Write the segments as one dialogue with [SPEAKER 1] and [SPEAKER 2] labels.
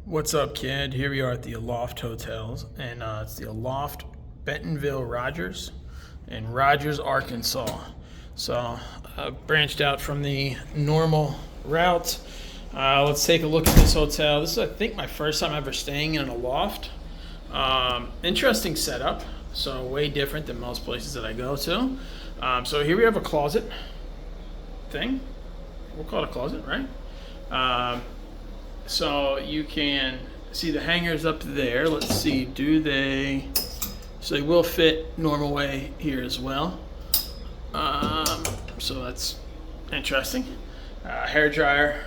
[SPEAKER 1] What's up, kid? Here we are at the Aloft Hotels, and it's the Aloft Bentonville-Rogers in Rogers, Arkansas. So branched out from the normal route. Let's take a look at this hotel. This is, I think, my first time ever staying in an Aloft. Interesting setup, so way different than most places that I go to. So here we have a closet thing. We'll call it a closet, right? So you can see the hangers up there. Let's see, so they will fit normal way here as well. So that's interesting. Hair dryer,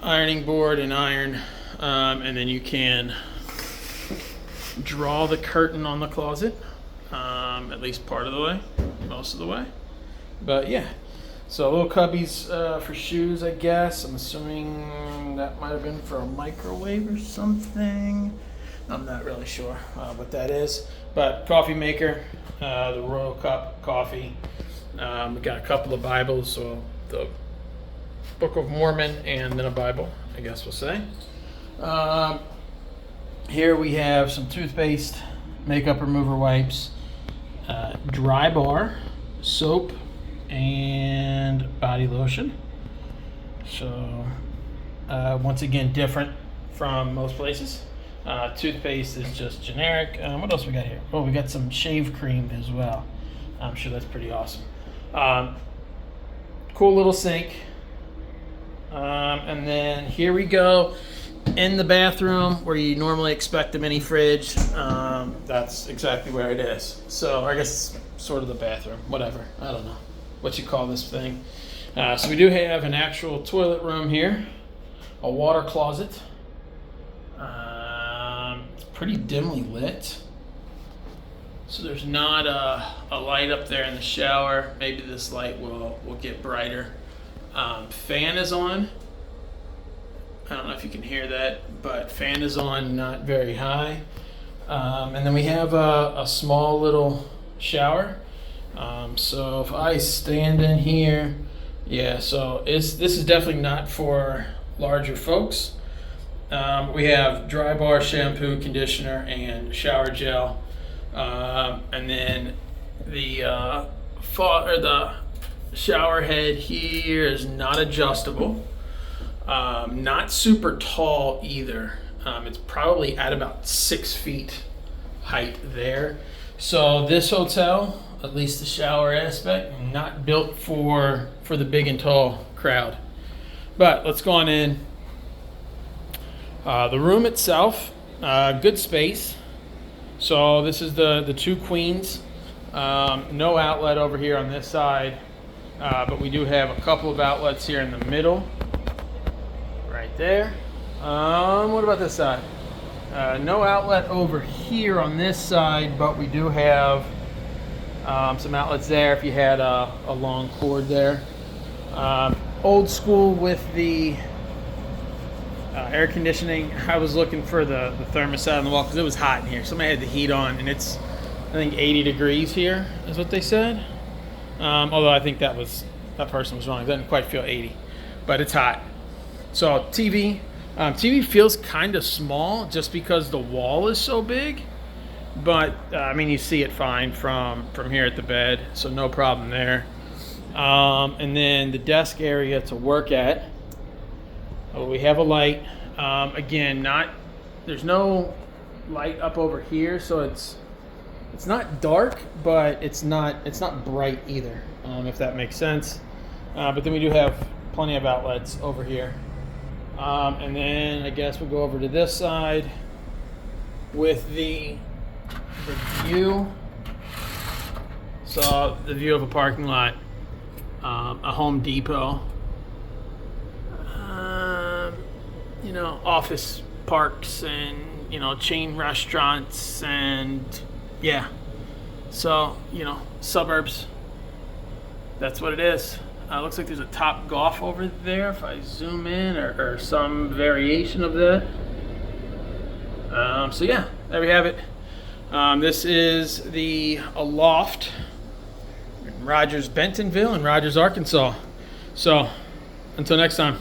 [SPEAKER 1] ironing board and iron, and then you can draw the curtain on the closet, at least part of the way, most of the way. But yeah. So little cubbies for shoes, I guess. I'm assuming that might have been for a microwave or something. I'm not really sure what that is. But coffee maker, the Royal Cup coffee. We got a couple of Bibles, so the Book of Mormon and then a Bible, I guess we'll say. Here we have some toothpaste, makeup remover wipes, dry bar, soap, and body lotion. So once again, different from most places. Toothpaste is just generic. What else we got here? Oh, we got some shave cream as well. I'm sure that's pretty awesome. Cool little sink. And then here we go in the bathroom where you normally expect a mini fridge. That's exactly where it is. So I guess it's sort of the bathroom, whatever. I don't know what you call this thing. So we do have an actual toilet room here, a water closet. It's pretty dimly lit, so there's not a light up there in the shower. Maybe this light will get brighter. Fan is on. I don't know if you can hear that, but fan is on, not very high. And then we have a small little shower. So if I stand in here, yeah, so this is definitely not for larger folks. We have dry bar, shampoo, conditioner, and shower gel. And then the shower head here is not adjustable. Not super tall either. It's probably at about 6 feet height there. So this hotel, at least the shower aspect, not built for the big and tall crowd. But let's go on in. The room itself, good space. So this is the two queens. No outlet over here on this side, but we do have a couple of outlets here in the middle, right there. What about this side? No outlet over here on this side, but we do have some outlets there if you had a long cord there. Old school with the air conditioning. I was looking for the thermostat on the wall because it was hot in here. Somebody had the heat on, and it's, I think, 80 degrees here is what they said. Although I think that person was wrong. It doesn't quite feel 80, but it's hot. So TV. TV feels kind of small just because the wall is so big. But I mean, you see it fine from here at the bed, so no problem there. And then the desk area to work at. We have a light. Again, there's no light up over here, so it's not dark, but it's not bright either, if that makes sense. But then we do have plenty of outlets over here. And then I guess we'll go over to this side with the view. So the view of a parking lot, a Home Depot, office parks, and chain restaurants, and yeah. So suburbs. That's what it is. Looks like there's a Top Golf over there if I zoom in, or some variation of that. So yeah, there we have it. This is the Aloft in Rogers, Bentonville, in Rogers, Arkansas. So until next time.